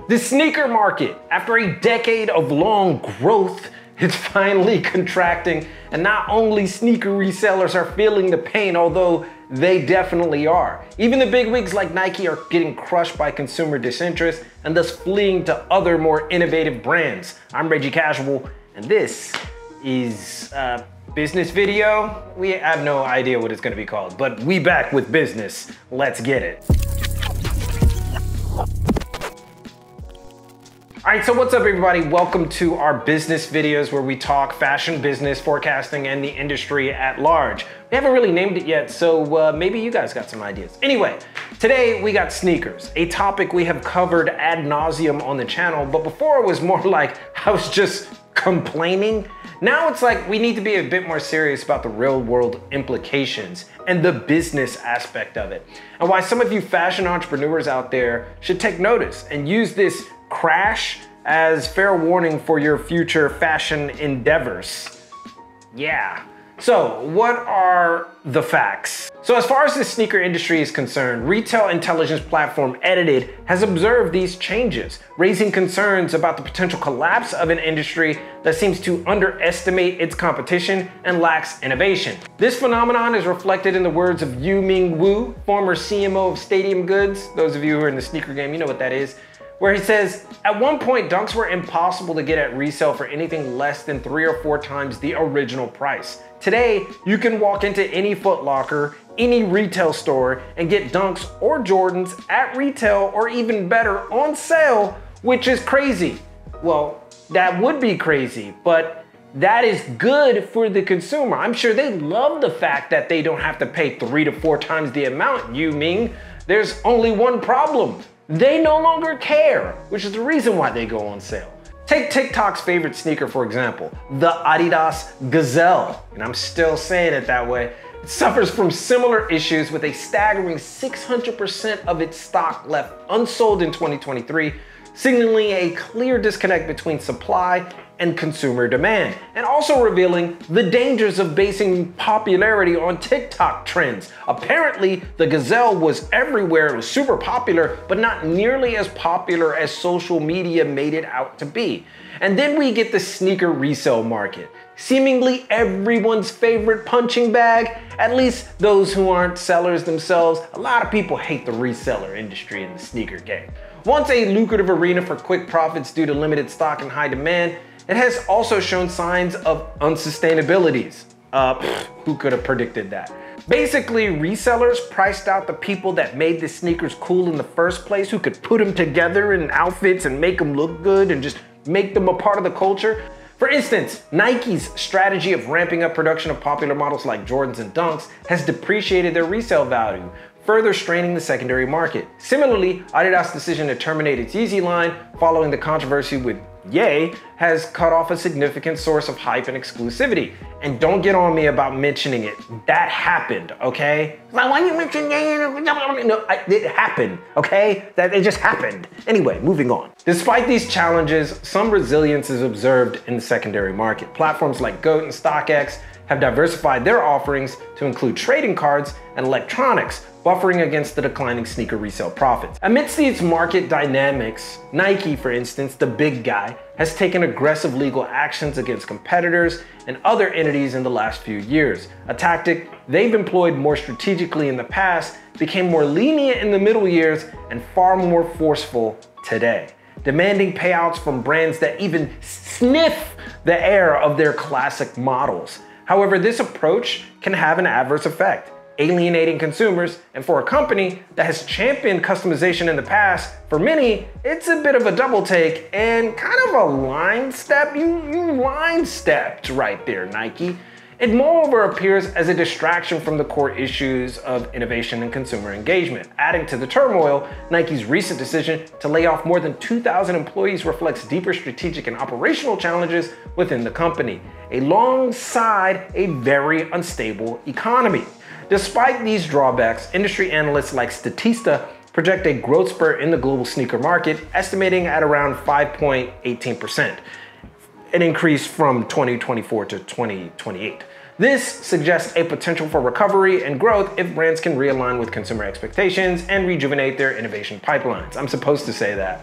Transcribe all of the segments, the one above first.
The sneaker market, after a decade of long growth, it's finally contracting, and not only sneaker resellers are feeling the pain, although they definitely are. Even the big wigs like Nike are getting crushed by consumer disinterest and thus fleeing to other more innovative brands. I'm THECASUAL, and this is a business video. We have no idea what it's gonna be called, but we back with business. Let's get it. All right, so what's up everybody? Welcome to our business videos where we talk fashion, business, forecasting, and the industry at large. We haven't really named it yet, so maybe you guys got some ideas. Anyway, today we got sneakers, a topic we have covered ad nauseum on the channel, but before it was more like I was just complaining. Now it's like we need to be a bit more serious about the real world implications and the business aspect of it, and why some of you fashion entrepreneurs out there should take notice and use this crash as fair warning for your future fashion endeavors. Yeah. So what are the facts? So as far as the sneaker industry is concerned, retail intelligence platform Edited has observed these changes, raising concerns about the potential collapse of an industry that seems to underestimate its competition and lacks innovation. This phenomenon is reflected in the words of Yu-Ming Wu, former CMO of Stadium Goods. Those of you who are in the sneaker game, you know what that is. Where he says, at one point, dunks were impossible to get at resale for anything less than 3 or 4 times the original price. Today, you can walk into any Foot Locker, any retail store, and get dunks or Jordans at retail or even better on sale, which is crazy. Well, that would be crazy, but that is good for the consumer. I'm sure they love the fact that they don't have to pay 3 to 4 times the amount, Yu Ming. There's only one problem. They no longer care, which is the reason why they go on sale. Take TikTok's favorite sneaker, for example, the Adidas Gazelle, and I'm still saying it that way. It suffers from similar issues with a staggering 600% of its stock left unsold in 2023, signaling a clear disconnect between supply and consumer demand, and also revealing the dangers of basing popularity on TikTok trends. Apparently, the Gazelle was everywhere, it was super popular, but not nearly as popular as social media made it out to be. And then we get the sneaker resale market, seemingly everyone's favorite punching bag, at least those who aren't sellers themselves. A lot of people hate the reseller industry in the sneaker game. Once a lucrative arena for quick profits due to limited stock and high demand, it has also shown signs of unsustainabilities. Who could have predicted that? Basically, resellers priced out the people that made the sneakers cool in the first place, who could put them together in outfits and make them look good and just make them a part of the culture. For instance, Nike's strategy of ramping up production of popular models like Jordans and Dunks has depreciated their resale value, further straining the secondary market. Similarly, Adidas' decision to terminate its Yeezy line following the controversy with Ye has cut off a significant source of hype and exclusivity. And don't get on me about mentioning it. That happened, okay? Like, why you mention Ye? No, it happened, okay? It just happened. Anyway, moving on. Despite these challenges, some resilience is observed in the secondary market. Platforms like GOAT and StockX have diversified their offerings to include trading cards and electronics, buffering against the declining sneaker resale profits. Amidst these market dynamics, Nike, for instance, the big guy, has taken aggressive legal actions against competitors and other entities in the last few years. A tactic they've employed more strategically in the past, became more lenient in the middle years, and far more forceful today, demanding payouts from brands that even sniff the air of their classic models. However, this approach can have an adverse effect, alienating consumers, and for a company that has championed customization in the past, for many, it's a bit of a double take and kind of a line step. You line stepped right there, Nike. It moreover appears as a distraction from the core issues of innovation and consumer engagement. Adding to the turmoil, Nike's recent decision to lay off more than 2,000 employees reflects deeper strategic and operational challenges within the company, alongside a very unstable economy. Despite these drawbacks, industry analysts like Statista project a growth spurt in the global sneaker market, estimating at around 5.18%, an increase from 2024 to 2028. This suggests a potential for recovery and growth if brands can realign with consumer expectations and rejuvenate their innovation pipelines. I'm supposed to say that.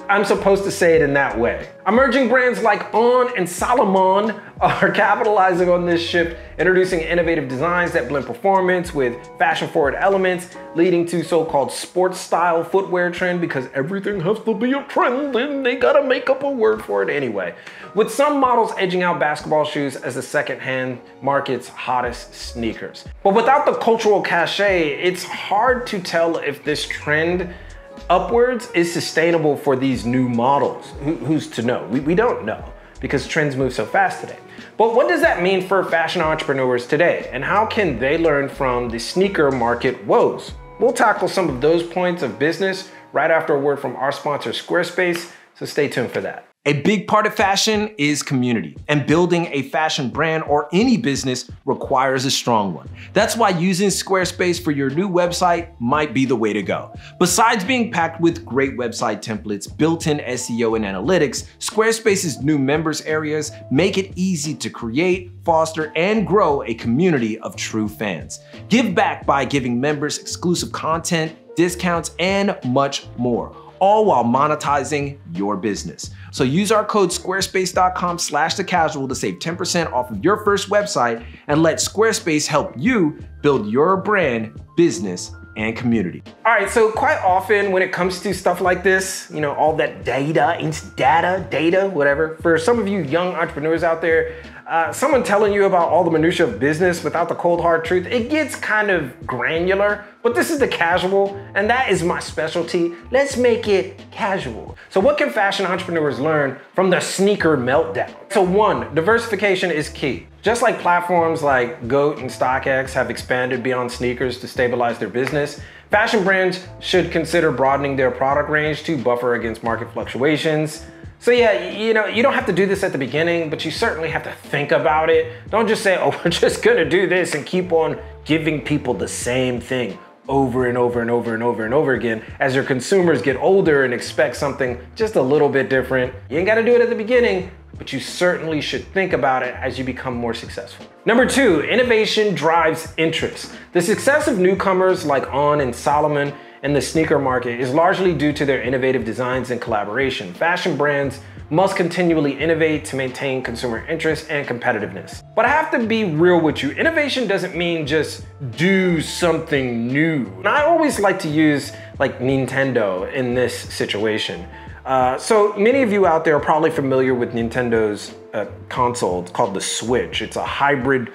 I'm supposed to say it in that way. Emerging brands like On and Salomon are capitalizing on this shift, introducing innovative designs that blend performance with fashion-forward elements, leading to so-called sports style footwear trend, because everything has to be a trend and they gotta make up a word for it anyway. With some models edging out basketball shoes as the second-hand market's hottest sneakers. But without the cultural cachet, it's hard to tell if this trend upwards is sustainable for these new models. Who's to know? We don't know, because trends move so fast today. But what does that mean for fashion entrepreneurs today? And how can they learn from the sneaker market woes? We'll tackle some of those points of business right after a word from our sponsor, Squarespace, so stay tuned for that. A big part of fashion is community, and building a fashion brand or any business requires a strong one. That's why using Squarespace for your new website might be the way to go. Besides being packed with great website templates, built-in SEO and analytics, Squarespace's new members areas make it easy to create, foster, and grow a community of true fans. Give back by giving members exclusive content, discounts, and much more, all while monetizing your business. So use our code squarespace.com/thecasual to save 10% off of your first website, and let Squarespace help you build your brand, business, and community. All right, so quite often when it comes to stuff like this, you know, all that data, whatever, for some of you young entrepreneurs out there, someone telling you about all the minutia of business without the cold hard truth, it gets kind of granular, but this is the casual, and that is my specialty. Let's make it casual. So what can fashion entrepreneurs learn from the sneaker meltdown? So one, diversification is key. Just like platforms like GOAT and StockX have expanded beyond sneakers to stabilize their business, fashion brands should consider broadening their product range to buffer against market fluctuations. So yeah, you know, you don't have to do this at the beginning, but you certainly have to think about it. Don't just say, oh, we're just gonna do this and keep on giving people the same thing over and over and over and over and over again as your consumers get older and expect something just a little bit different. You ain't gotta do it at the beginning, but you certainly should think about it as you become more successful. Number two, innovation drives interest. The success of newcomers like On and Salomon in the sneaker market is largely due to their innovative designs and collaboration. Fashion brands must continually innovate to maintain consumer interest and competitiveness. But I have to be real with you. Innovation doesn't mean just do something new. And I always like to use like Nintendo in this situation. So many of you out there are probably familiar with Nintendo's console. It's called the Switch. It's a hybrid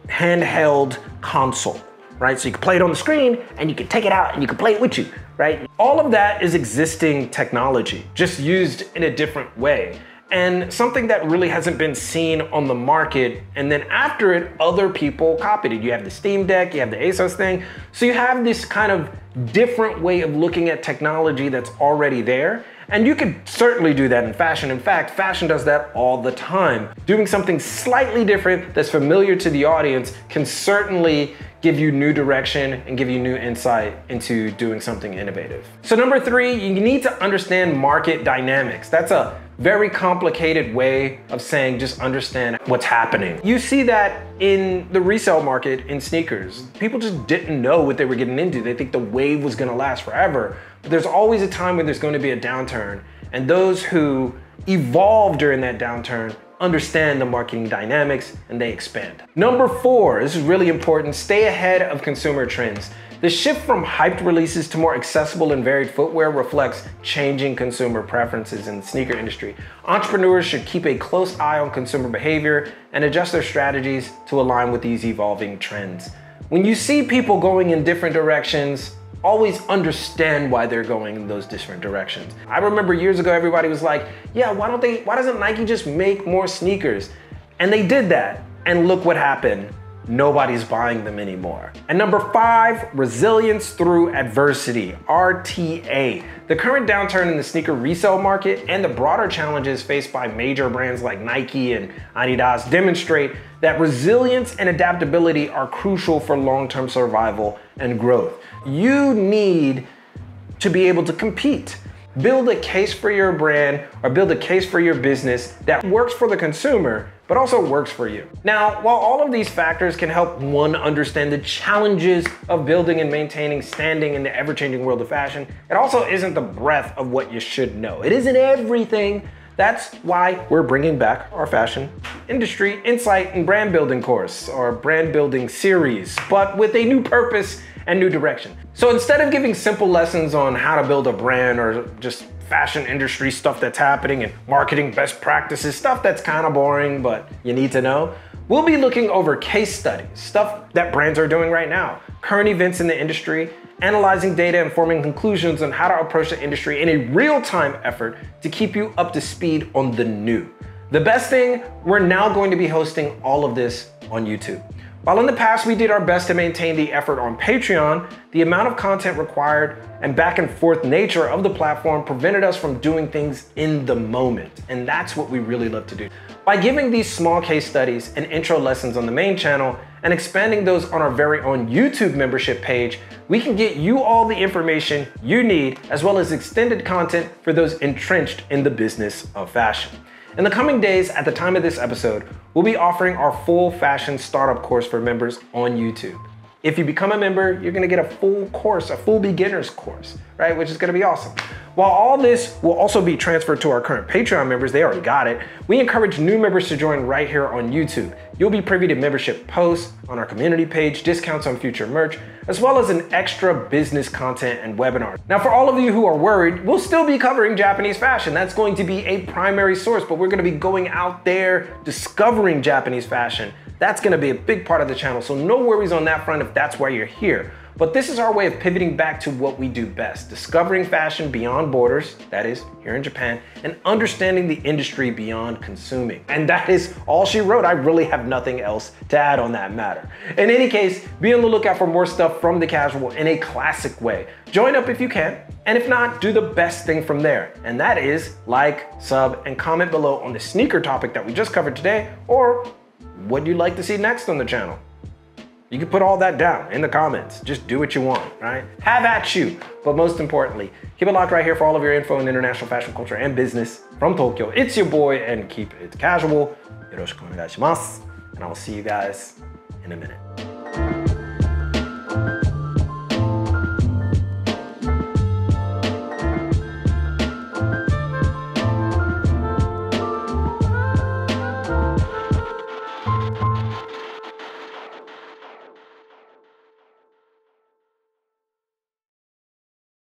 handheld console, right? So you can play it on the screen and you can take it out and you can play it with you, right? All of that is existing technology, just used in a different way. And something that really hasn't been seen on the market. And then after it, other people copied it. You have the Steam Deck, you have the ASUS thing. So you have this kind of different way of looking at technology that's already there. And you could certainly do that in fashion. In fact, fashion does that all the time. Doing something slightly different that's familiar to the audience can certainly give you new direction and give you new insight into doing something innovative. So number three, you need to understand market dynamics. That's a very complicated way of saying just understand what's happening. You see that in the resale market in sneakers. People just didn't know what they were getting into. They think the wave was gonna last forever. But there's always a time when there's going to be a downturn. And those who evolve during that downturn understand the marketing dynamics and they expand. Number four, this is really important, stay ahead of consumer trends. The shift from hyped releases to more accessible and varied footwear reflects changing consumer preferences in the sneaker industry. Entrepreneurs should keep a close eye on consumer behavior and adjust their strategies to align with these evolving trends. When you see people going in different directions, always understand why they're going in those different directions. I remember years ago, everybody was like, yeah, why doesn't Nike just make more sneakers? And they did that, and look what happened. Nobody's buying them anymore. And number five, resilience through adversity, RTA. The current downturn in the sneaker resale market and the broader challenges faced by major brands like Nike and Adidas demonstrate that resilience and adaptability are crucial for long-term survival and growth. You need to be able to compete. build a case for your brand or build a case for your business that works for the consumer, but also works for you. Now, while all of these factors can help one understand the challenges of building and maintaining standing in the ever-changing world of fashion, it also isn't the breadth of what you should know. It isn't everything. That's why we're bringing back our fashion industry insight and brand building course, or brand building series, but with a new purpose and new direction. So instead of giving simple lessons on how to build a brand or just fashion industry stuff that's happening and marketing best practices, stuff that's kind of boring but you need to know, we'll be looking over case studies, stuff that brands are doing right now, current events in the industry, analyzing data and forming conclusions on how to approach the industry in a real-time effort to keep you up to speed on the new. The best thing, we're now going to be hosting all of this on YouTube. While in the past we did our best to maintain the effort on Patreon, the amount of content required and back and forth nature of the platform prevented us from doing things in the moment. And that's what we really love to do. By giving these small case studies and intro lessons on the main channel and expanding those on our very own YouTube membership page, we can get you all the information you need, as well as extended content for those entrenched in the business of fashion. In the coming days, at the time of this episode, we'll be offering our full fashion startup course for members on YouTube. If you become a member, you're gonna get a full course, a full beginner's course, right? Which is gonna be awesome. While all this will also be transferred to our current Patreon members, they already got it, we encourage new members to join right here on YouTube. You'll be privy to membership posts on our community page, discounts on future merch, as well as an extra business content and webinar. Now, for all of you who are worried, we'll still be covering Japanese fashion. That's going to be a primary source, but we're gonna be going out there discovering Japanese fashion. That's gonna be a big part of the channel, so no worries on that front if that's why you're here. But this is our way of pivoting back to what we do best, discovering fashion beyond borders, that is, here in Japan, and understanding the industry beyond consuming. And that is all she wrote. I really have nothing else to add on that matter. In any case, be on the lookout for more stuff from The Casual in a classic way. Join up if you can, and if not, do the best thing from there. And that is like, sub, and comment below on the sneaker topic that we just covered today, or what you'd like to see next on the channel. You can put all that down in the comments. Just do what you want, right? Have at you. But most importantly, keep it locked right here for all of your info in international fashion culture and business from Tokyo. It's your boy, and keep it casual. Yoroshiku onegai shimasu. And I will see you guys in a minute.